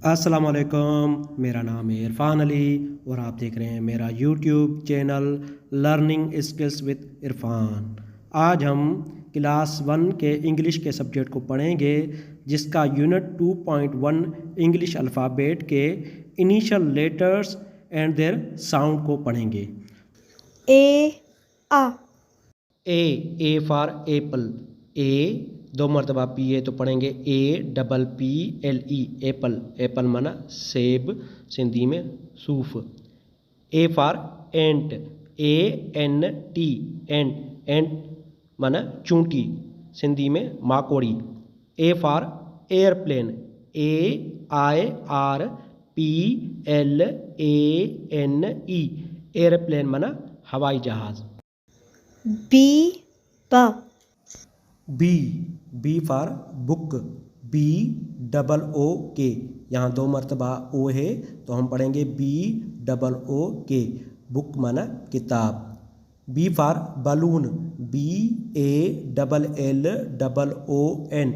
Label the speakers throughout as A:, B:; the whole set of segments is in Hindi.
A: अस्सलाम वालेकुम। मेरा नाम है इरफ़ान अली और आप देख रहे हैं मेरा YouTube channel learning skills with Irfan. आज हम क्लास 1 के इंग्लिश के सब्जेक्ट को पढ़ेंगे, जिसका यूनिट 2.1 इंग्लिश अल्फ़ाबेट के initial letters and their sound को पढ़ेंगे।
B: ए आ
A: ए फॉर एप्पल। ए दो मरतबा पी ए तो पढ़ेंगे APPLE एप्पल। एप्पल माना सेब, सिंधी में सूफ। ए फॉर एंट, ANT एंट। एंट माना चूंटी, सिंधी में माकोड़ी। A for airplane, AIRPLANE airplane माना हवाई जहाज।
B: बी बा
A: बी फॉर बुक, BOOK। यहाँ दो मरतबा ओ है तो हम पढ़ेंगे BOOK, बुक माना किताब। B for balloon, BALLON,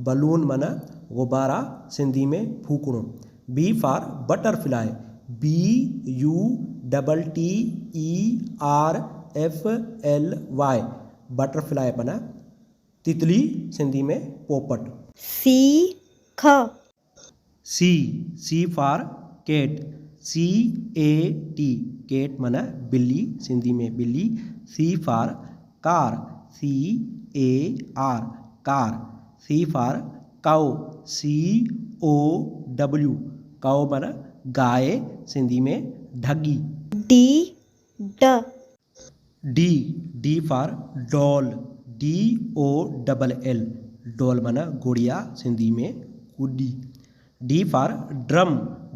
A: balloon माना गुब्बारा, सिंधी में फूकणो। B for butterfly, BUTTERFLY, butterfly माना तितली, सिंधी में पोपट।
B: सी ख
A: C for cat, CAT, cat माना बिल्ली, सिंधी में बिल्ली। C for car, CAR, car. C for cow, COW, cow माना गाय, सिंधी में ढगी।
B: डी ड
A: D for doll, DOLL, doll माना गुड़िया, सिंधी में गुड्डी। D for drum,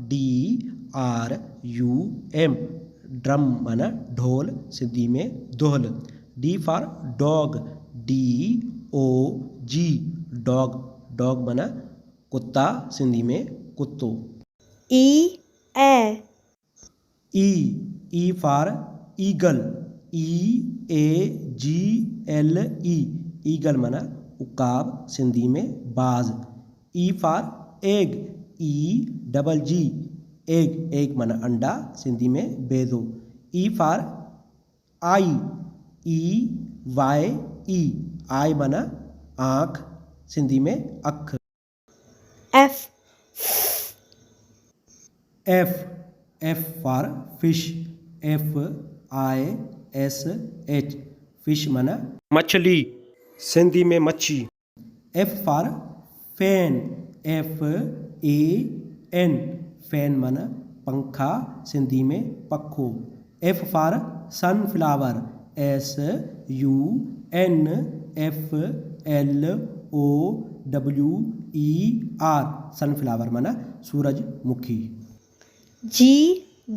A: DRUM, drum माना ढोल, सिंधी में ढोल। D for dog, DOG, dog. Dog माना कुत्ता, सिंधी में कुत्तो।
B: ई ए
A: E for eagle, EAGLE, eagle माना उकाब, सिंधी में बाज। E for egg, EGG, egg. Egg माना अंडा, सिंधी में बेदो। ई फॉर आई, EYE, आई माना आँख, सिंधी में अख।
B: F
A: F for fish, FISH, fish माना मछली, सिंधी में मच्छी। F for fan, FAN, fan माना पंखा, सिंधी में पखो। F for sunflower, SUNFLOWER, sunflower माना सूरजमुखी।
B: जी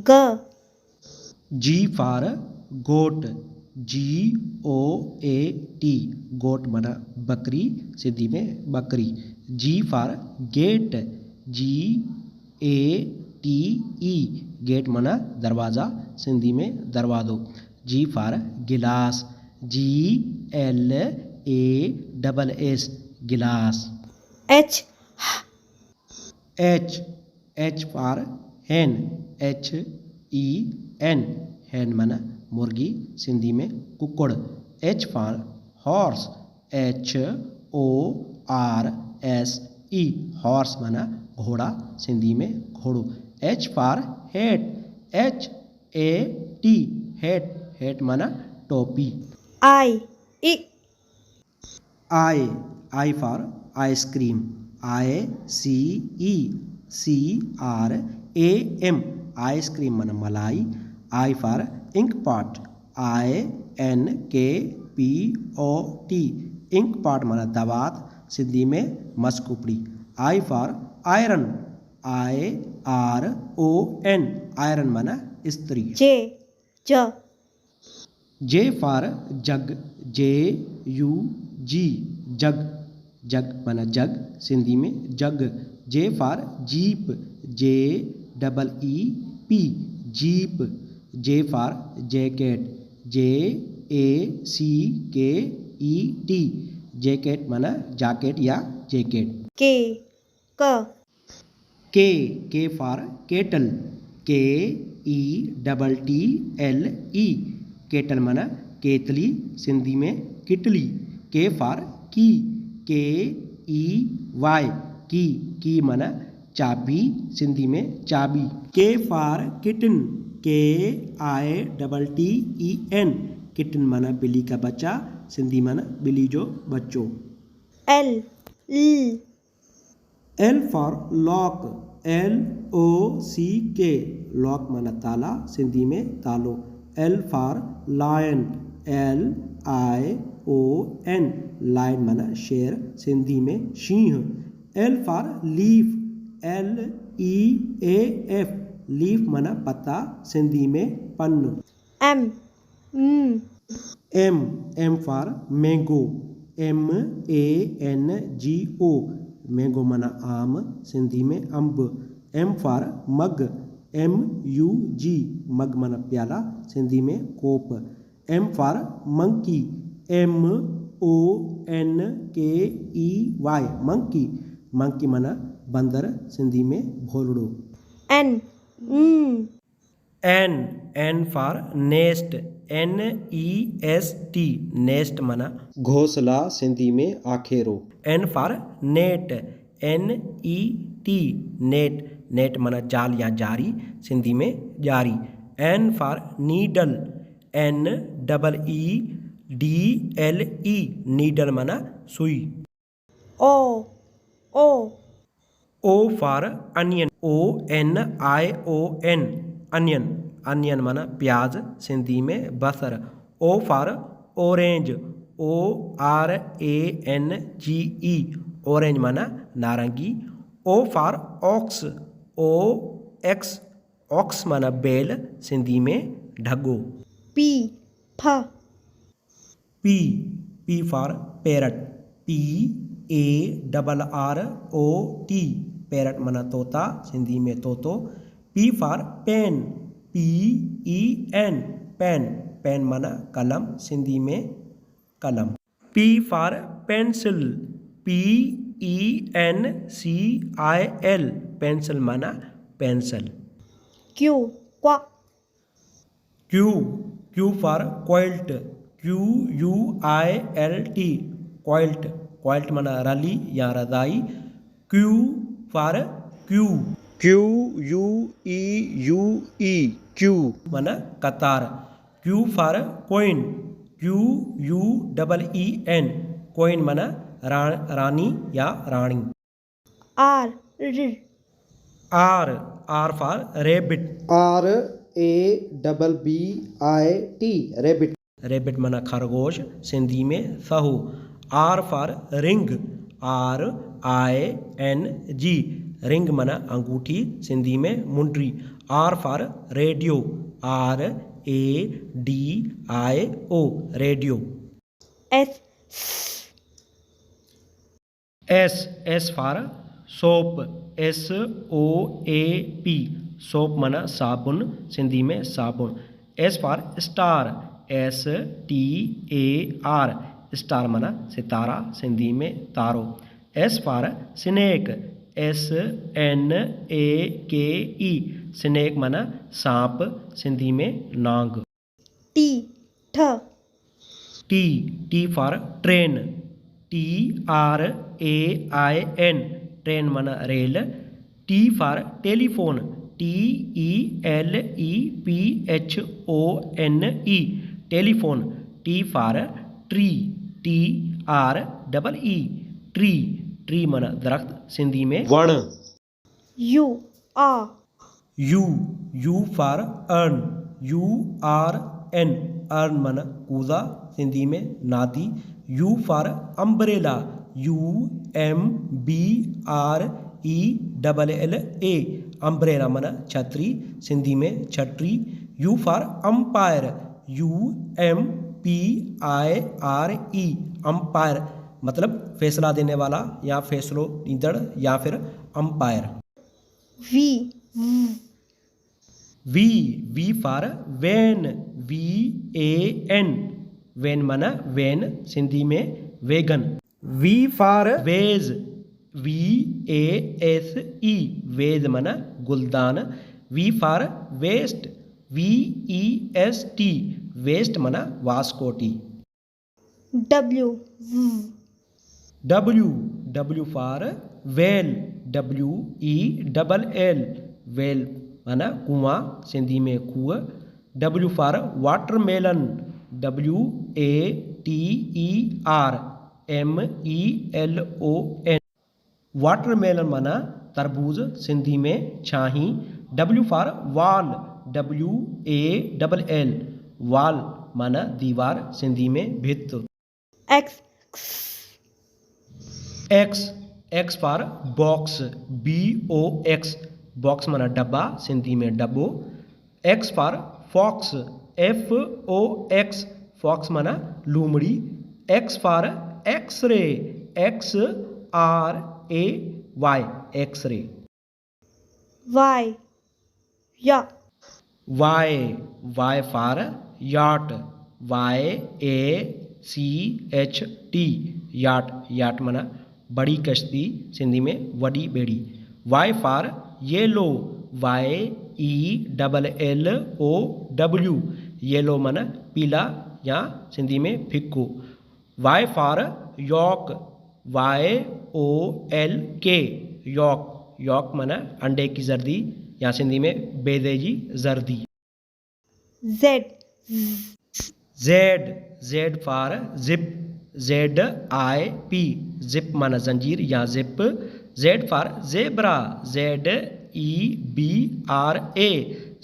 B: ग
A: जी फॉर गोट, GOAT, गोट माना बकरी, सिंधी में बकरी। G for gate, GATE, gate माना दरवाज़ा, सिंधी में दरवाज़ो। G for glass, GLASS, glass. H for hen, HEN, hen माना मुर्गी, सिंधी में कुक्कड़। H for horse, HORSE, horse माना घोड़ा, सिंधी में घोड़ो। H for hat, HAT, hat. Hat माना टोपी।
B: आई ई
A: I for ice cream, ICECRAM, ice cream माना मलाई। I for ink pot, INKPOT, ink pot माना दवात, सिंधी में मसकुपड़ी। I for iron, IRON, iron माना स्त्री।
B: जे ज
A: जे फॉर जग, JUG, जग। जग माना जग, सिंधी में जग। J for jeep, JEEP, jeep. J for jacket, JACKET, jacket माना जैकेट या जैकेट।
B: के क
A: के फॉर केटल, KETTLE, केटल माना केतली, सिंधी में किटली। के फॉर की, KEY, की माना चाबी, सिंधी में चाबी। के फॉर किटन, KITTEN, किटन माना बिल्ली का बच्चा, सिंधी माना बिल्ली जो बच्चों।
B: L
A: L for lock, LOCK, lock माना ताला, सिंधी में तालो। L for lion, LION, lion माना शेर, सिंधी में सिंह। L for leaf, LEAF, leaf माना पत्ता, सिंधी में पन्न। M for mango, MANGO, mango माना आम, सिंधी में अम्ब। M for mug, MUG, mug माना प्याला, सिंधी में कोप। M for monkey, MONKEY, monkey, monkey माना बंदर, सिंधी में भोलड़ो। N for nest, NEST, nest माना घोंसला, सिंधी में आखेरो। N for net, NET, net, net माना जाल या जारी, सिंधी में जारी। N for needle, NEEDLE, needle माना सुई। O for onion, ONION, onion, onion माना प्याज, सिंधी में बसर। O for orange, ORANGE, orange माना नारंगी। O for ox, OX, ox माना बैल, सिंधी में ढगो।
B: P
A: for parrot, PARROT, parrot माना तोता, सिंधी में तोतो। P for pen, PEN, pen, pen माना कलम, सिंधी में कलम। P for pencil, PENCIL, pencil माना पेंसिल।
B: Q
A: फॉर क्वाइल्ट, QUILT, क्वाइल्ट, क्वाइल्ट माना रली या रजाई। Q फॉर QUEUE, क्यू माना कतार। Q for coin, QUEEN, coin माना रानी या रानी। R for rebate, RABBIT, rebate, rebate माना खरगोश, सिंधी में सहू। R for ring, RING, ring माना अंगूठी, सिंधी में मुंडरी। R for radio, RADIO, radio. S for soap, SOAP, soap माना साबुन, सिंधी में साबुन। S for star, STAR, star माना सितारा, सिंधी में तारो। S for snake, SNAKE, snake माना सांप, सिंधी में नांग। T for train, TRAIN, train माना rail. T for telephone, TELEPHONE, telephone. T for tree, TREE, tree, tree माना दरख्त, सिंधी में वण। U for urn, URN, urn माना कूदा, सिंधी में नादी। U for umbrella, UMBRELLA, umbrella माना छतरी, सिंधी में छतरी। U for umpire, UMPIRE, umpire मतलब फैसला देने वाला या फैसलो ईंदड़ या फिर umpire. V for van, VAN, van माना वैन, सिंधी में wagon. V for vase, VASE veg माना गुलदान। V for waste, VEST waste माना वास्कोटी।
B: W
A: W for well, WELL well माना कुआं, सिंधी में खूह। W for watermelon, WATERMELON watermelon माना तरबूज, सिंधी में छाही। W for wall, WALL wall माना दीवार, सिंधी में भित्त।
B: X
A: X for box, BOX box माना डब्बा, सिंधी में डब्बो। X for fox, FOX fox माना लूमड़ी। X for x ray, XRAY x ray.
B: Y
A: Y for yacht, YACHT yacht माना बड़ी कश्ती, सिंधी में वडी बेड़ी। Y for yellow, YELLOW yellow माना पीला या सिंधी में फिक्को। Y for York, YOLK York माना अंडे की जर्दी या सिंधी में बेदे जी जर्दी। Z for zip, ZIP zip माना जंजीर या zip. Z for zebra, ZEBRA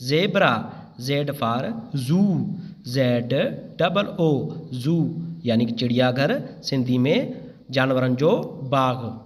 A: zebra. Z for जू, ZOO जू यानी कि चिड़ियाघर, सिंधी में जानवरनि जो बाग।